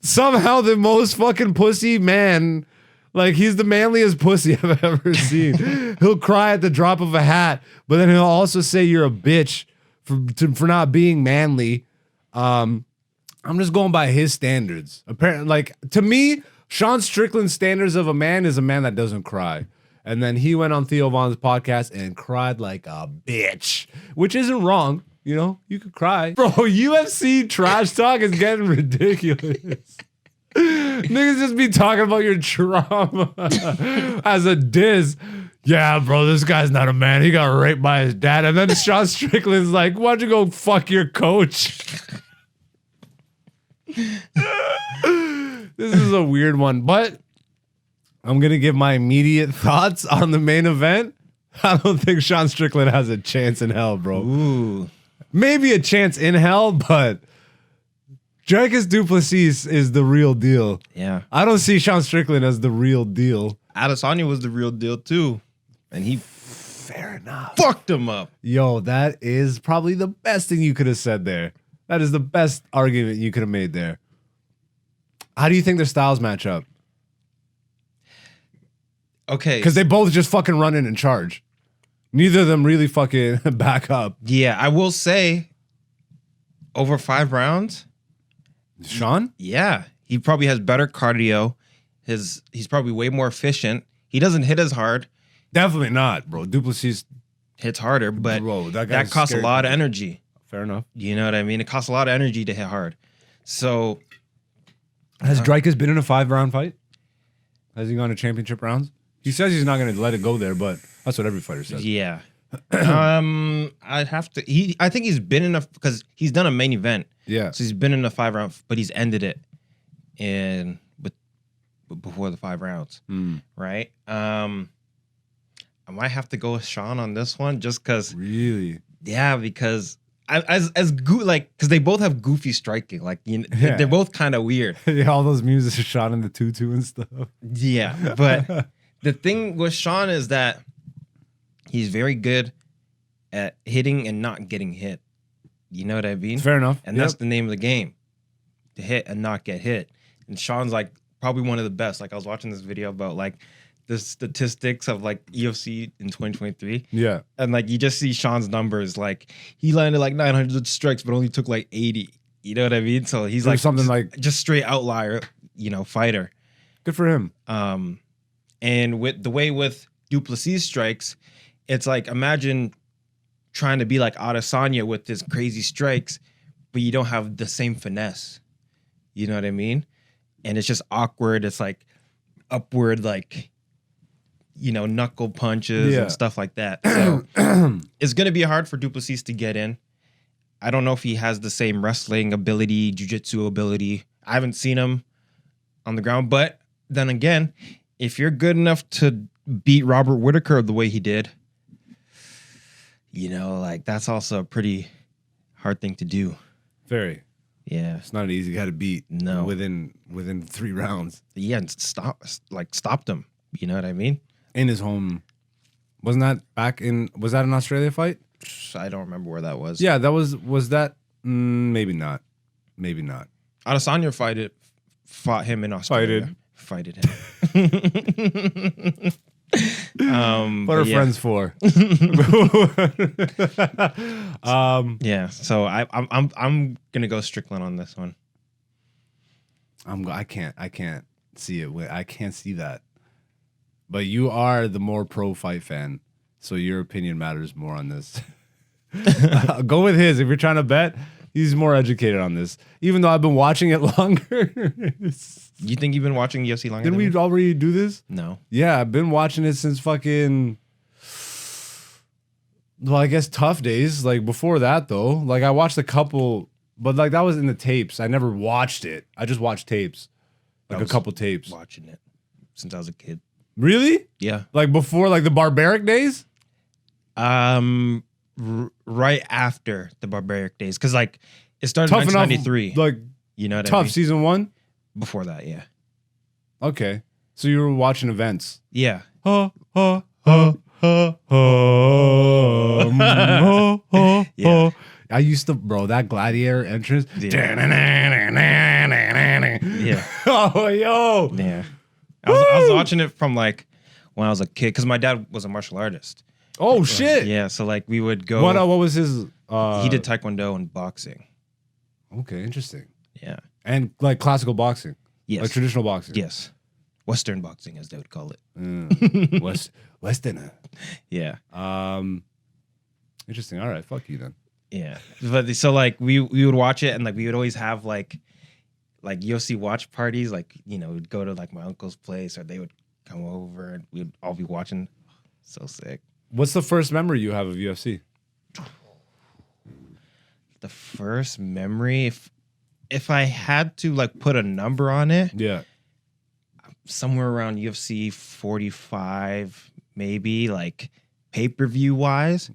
somehow the most fucking pussy man. Like, he's the manliest pussy I've ever seen. He'll cry at the drop of a hat, but then he'll also say you're a bitch for not being manly. I'm just going by his standards. Apparently, like, to me, Sean Strickland's standards of a man is a man that doesn't cry. And then he went on Theo Von's podcast and cried like a bitch, which isn't wrong. You know, you could cry. Bro, UFC trash talk is getting ridiculous. Niggas just be talking about your trauma as a diss. Yeah, bro, this guy's not a man. He got raped by his dad. And then Sean Strickland's like, why don't you go fuck your coach? This is a weird one, but I'm going to give my immediate thoughts on the main event. I don't think Sean Strickland has a chance in hell, bro. Ooh. Maybe a chance in hell, but Dricus du Plessis is the real deal. Yeah. I don't see Sean Strickland as the real deal. Adesanya was the real deal too. And he Fair enough. fucked him up. Yo, that is probably the best thing you could have said there. That is the best argument you could have made there. How do you think their styles match up? Okay. Because they both just fucking run in and charge. Neither of them really fucking back up. Yeah, I will say over 5 rounds. Sean? Yeah. He probably has better cardio. He's probably way more efficient. He doesn't hit as hard. Definitely not, bro. Du Plessis, Hits harder, but bro, that costs a lot of energy. Fair enough. You know what I mean? It costs a lot of energy to hit hard. So Has Dricus been in a 5-round fight? Has he gone to championship rounds? He says he's not going to let it go there, but that's what every fighter says. yeah. I'd have to. I think he's been in because he's done a main event. Yeah. So he's been in a 5-round, but he's ended it before the 5 rounds, right? I might have to go with Sean on this one just because. Really? Yeah, because because they both have goofy striking. Like they're both kind of weird. Yeah, all those music are shot in the tutu and stuff. Yeah, but the thing with Sean is that he's very good at hitting and not getting hit. You know what I mean? Fair enough. And that's the name of the game, to hit and not get hit. And Sean's like probably one of the best. Like I was watching this video about like the statistics of like UFC in 2023. Yeah. And like you just see Sean's numbers. Like he landed like 900 strikes, but only took like 80. You know what I mean? So he's like something like just straight outlier, fighter. good for him. And with the way with du Plessis strikes, it's like imagine trying to be like Adesanya with his crazy strikes, but you don't have the same finesse. You know what I mean? And it's just awkward. It's like upward, like, knuckle punches and stuff like that. So it's going to be hard for du Plessis to get in. I don't know if he has the same wrestling ability, jiu-jitsu ability. I haven't seen him on the ground. But then again, if you're good enough to beat Robert Whittaker the way he did, like that's also a pretty hard thing to do. Very. Yeah. It's not an easy guy to beat. No. Within 3 rounds. Yeah, and stopped him. You know what I mean? In his home. Was that an Australia fight? I don't remember where that was. Yeah, that was that maybe not. Maybe not. Adesanya fought him in Australia. Fighted him. What are friends for? Yeah, so I'm gonna go Strickland on this one. I can't see it. I can't see that. But you are the more pro fight fan, so your opinion matters more on this. Go with his. If you're trying to bet, he's more educated on this. Even though I've been watching it longer. You think you've been watching UFC longer? Didn't we already do this? No. Yeah, I've been watching it since fucking. Well, I guess Tough Days. Like before that, though. Like I watched a couple, but like that was in the tapes. I never watched it. I just watched tapes, like a couple tapes. Watching it since I was a kid. Really? Yeah. Like before, like the barbaric days. Right after the barbaric days, because like it started in 1993. Like you know what Tough I mean? season 1. Before that, yeah. Okay, so you were watching events. Yeah. Yeah. I used to, bro, that gladiator entrance. Yeah. Oh, yo. Yeah. I was watching it from like when I was a kid because my dad was a martial artist. Oh, shit. Yeah, so like we would go. What was his? He did taekwondo and boxing. Okay, interesting. Yeah. And like classical boxing. Yes. Like traditional boxing. Yes. Western boxing, as they would call it. Westerner. Yeah. Interesting. All right. Fuck you then. Yeah. But so like we would watch it and like we would always have like UFC watch parties. Like, we'd go to like my uncle's place or they would come over and we'd all be watching. So sick. What's the first memory you have of UFC? The first memory, if I had to like put a number on it, Yeah. somewhere around UFC 45, maybe like pay-per-view wise.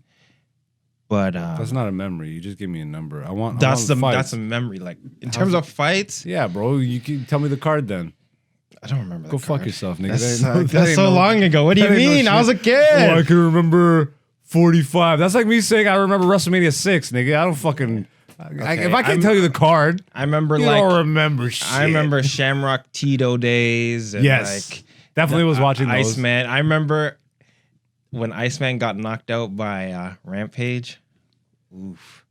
But That's not a memory. You just give me a number. I want that's fights. a memory. Like in terms of fights, Yeah, bro. You can tell me the card then. I don't remember. Go the fuck card. yourself, nigga. That's so long ago. What do you mean? I was a kid. Oh, I can remember 45. That's like me saying I remember WrestleMania 6, nigga. I don't fucking. If I can't tell you the card, I remember you like don't remember shit. I remember Shamrock Tito days. And Yes, like definitely was watching those. Iceman. I remember when Iceman got knocked out by Rampage. Oof.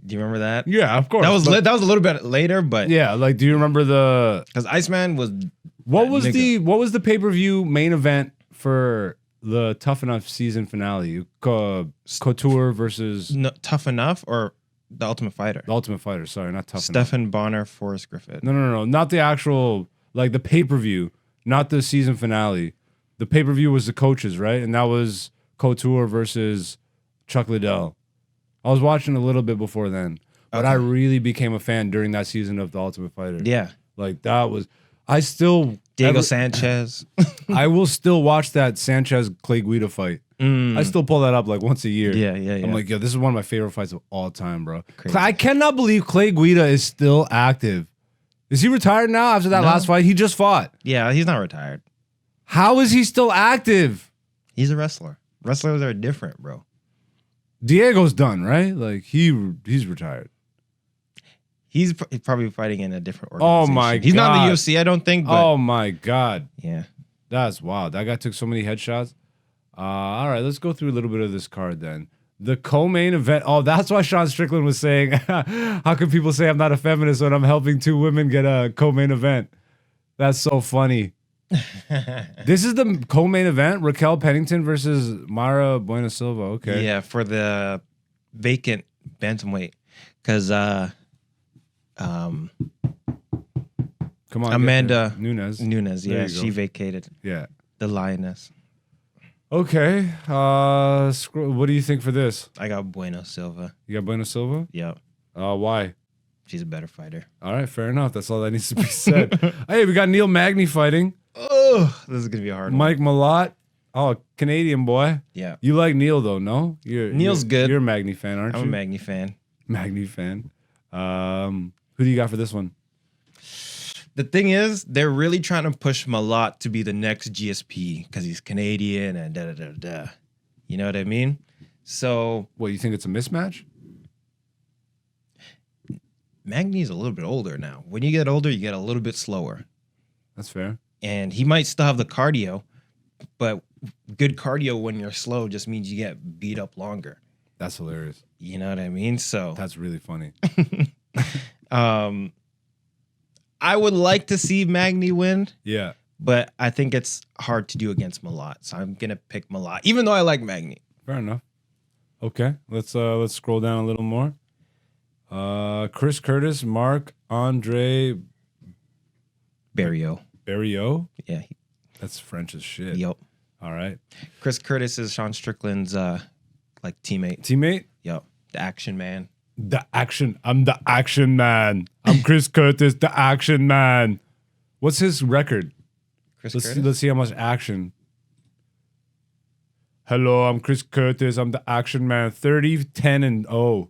Do you remember that? Yeah, of course. That was that was a little bit later, but yeah. Like, do you remember the? Because Iceman was What was nigga. what was the pay-per-view main event for the Tough Enough season finale? Couture versus Tough Enough or The Ultimate Fighter? the Ultimate Fighter. Sorry, not Tough Enough. Stephen Bonner, Forrest Griffith. No. Not the actual, like the pay-per-view, not the season finale. The pay-per-view was the coaches, right? And that was Couture versus Chuck Liddell. I was watching a little bit before then, but I really became a fan during that season of The Ultimate Fighter. Yeah. Like that was, I still, Diego Sanchez. I will still watch that Sanchez Clay Guida fight. I still pull that up like once a year. Yeah. I'm like, yo, this is one of my favorite fights of all time, bro. Crazy. I cannot believe Clay Guida is still active. Is he retired now after that last fight? He just fought. Yeah, he's not retired. How is he still active? He's a wrestler. Wrestlers are different, bro. Diego's done, right? Like he's retired. He's probably fighting in a different Oh organization. my He's not in God. the UFC, I don't think. But Oh my God. yeah. That's wild. That guy took so many headshots. All right, let's go through a little bit of this card then. The co-main event. Oh, that's why Sean Strickland was saying, how can people say I'm not a feminist when I'm helping two women get a co-main event? That's so funny. This is the co-main event. Raquel Pennington versus Mara Buena Silva. Okay. Yeah, for the vacant bantamweight. Because Come on. Amanda Nunes. Nunes, There yeah, you go. she vacated. Yeah. The lioness. Okay. What do you think for this? I got Bueno Silva. You got Buena Silva? Yeah, Why? she's a better fighter. All right, fair enough. That's all that needs to be said. Hey, we got Neil Magny fighting. Oh, this is gonna be a hard one. Mike Malott. Oh, Canadian boy. Yeah, You like Neil though, no? Neil's good. You're a Magny fan, aren't I'm a you? Magny fan. Magny fan. Who do you got for this one? The thing is, they're really trying to push Malott to be the next GSP because he's Canadian and da da da da. You know what I mean? So What, you think it's a mismatch? Magny's a little bit older now. When you get older, you get a little bit slower. That's fair. And he might still have the cardio, but good cardio when you're slow just means you get beat up longer. That's hilarious. You know what I mean? So That's really funny. I would like to see Magny win, Yeah. but I think it's hard to do against Malott. So I'm gonna pick Malott, even though I like Magny. Fair enough. Okay. Let's scroll down a little more. Chris Curtis, Mark Andre Barrio. Barriot. Yeah. That's French as shit. Yep. All right. Chris Curtis is Sean Strickland's like teammate. Teammate? Yep. The action man. The action. I'm the action man. I'm Chris Curtis, the action man. What's his record? Chris Let's Curtis? see how much action. Hello, I'm Chris Curtis. I'm the action man. 30, 10, and 0.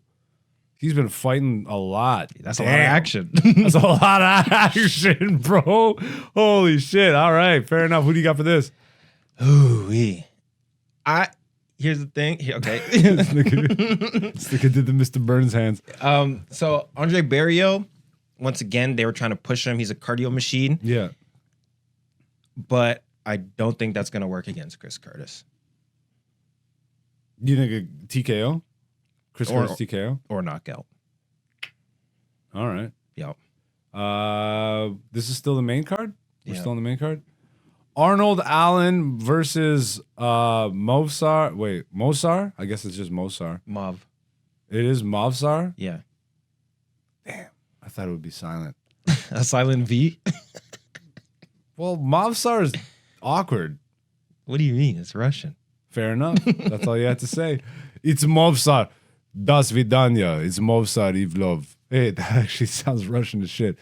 He's been fighting a lot. That's a lot of action. That's a lot of action, bro. Holy shit. All right, fair enough. Who do you got for this? Ooh-wee. Here's the thing. Okay. This nigga did the Mr. Burns hands. So Andre Barrio, once again, they were trying to push him. He's a cardio machine, Yeah. but I don't think that's gonna work against Chris Curtis You think a TKO? Chris Or- Curtis TKO? or knockout. All right. Yep. This is still the main card? We're Yeah. still on the main card? Arnold Allen versus Movsar. Wait, Mosar? I guess it's just Mosar. Mav. It is Movsar? Yeah. I thought it would be silent. A silent V. Well, Movsar is awkward. What do you mean? It's Russian. Fair enough. That's all you had to say. It's Movsar. Das vidanya. It's Movsar Ivlov. Hey, that actually sounds Russian as shit.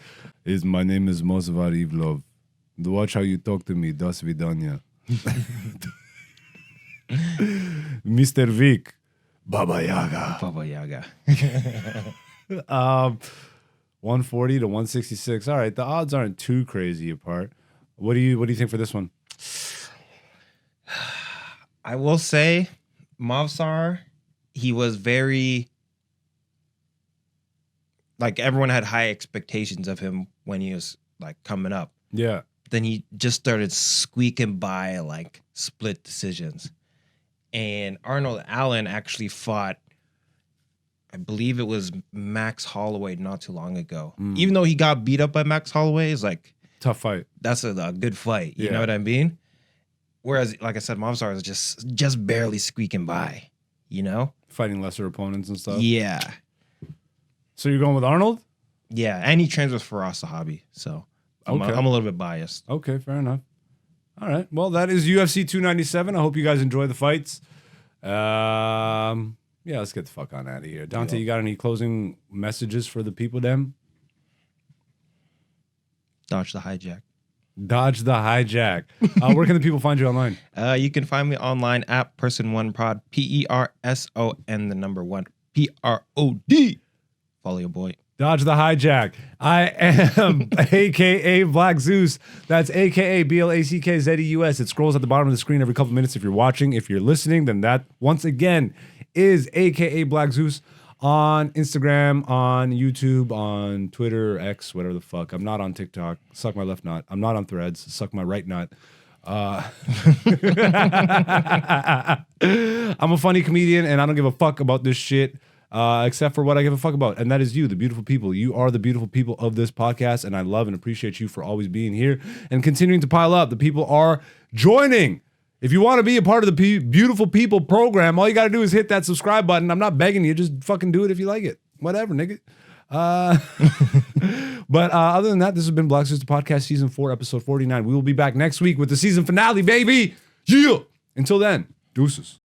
My name is Movsar Ivlov. Watch how you talk to me. Das vidanya. Mr. Vic. Baba Yaga. Baba Yaga. 140 to 166. All right, the odds aren't too crazy apart. What do you think for this one? I will say, Mavsar, he was very, like, everyone had high expectations of him when he was like coming up. Yeah. Then he just started squeaking by like split decisions. And Arnold Allen actually fought, I believe it was Max Holloway not too long ago. Even though he got beat up by Max Holloway, it's like Tough fight. that's a good fight. You Yeah. know what I mean? Whereas, like I said, Mavsar is just barely squeaking by, you know? Fighting lesser opponents and stuff. Yeah. So you're going with Arnold? Yeah. And he trains with Faraz Sahabi. So I'm Okay. a little bit biased. Okay, fair enough. All right. Well, that is UFC 297. I hope you guys enjoy the fights. Yeah, let's get the fuck on out of here. Dante, you got any closing messages for the people, them? Dodge the hijack. Dodge the hijack. Where can the people find you online? You can find me online at Person1Prod, PERSON, the number 1, PROD. Follow your boy. Dodge the hijack. I am AKA Black Zeus. That's AKA BLACKZEUS. It scrolls at the bottom of the screen every couple minutes if you're watching. If you're listening, then that once again is AKA Black Zeus on Instagram, on YouTube, on Twitter, X, whatever the fuck. I'm not on TikTok. Suck my left nut. I'm not on Threads. Suck my right nut. I'm a funny comedian and I don't give a fuck about this shit. Except for what I give a fuck about, and that is you, the beautiful people. You are the beautiful people of this podcast, and I love and appreciate you for always being here and continuing to pile up. The people are joining. If you want to be a part of the Beautiful People program, all you got to do is hit that subscribe button. I'm not begging you, just fucking do it if you like it. Whatever, nigga. But other than that, this has been Black Zeus, the podcast, season 4, episode 49. We will be back next week with the season finale, baby. Yeah. Until then, deuces.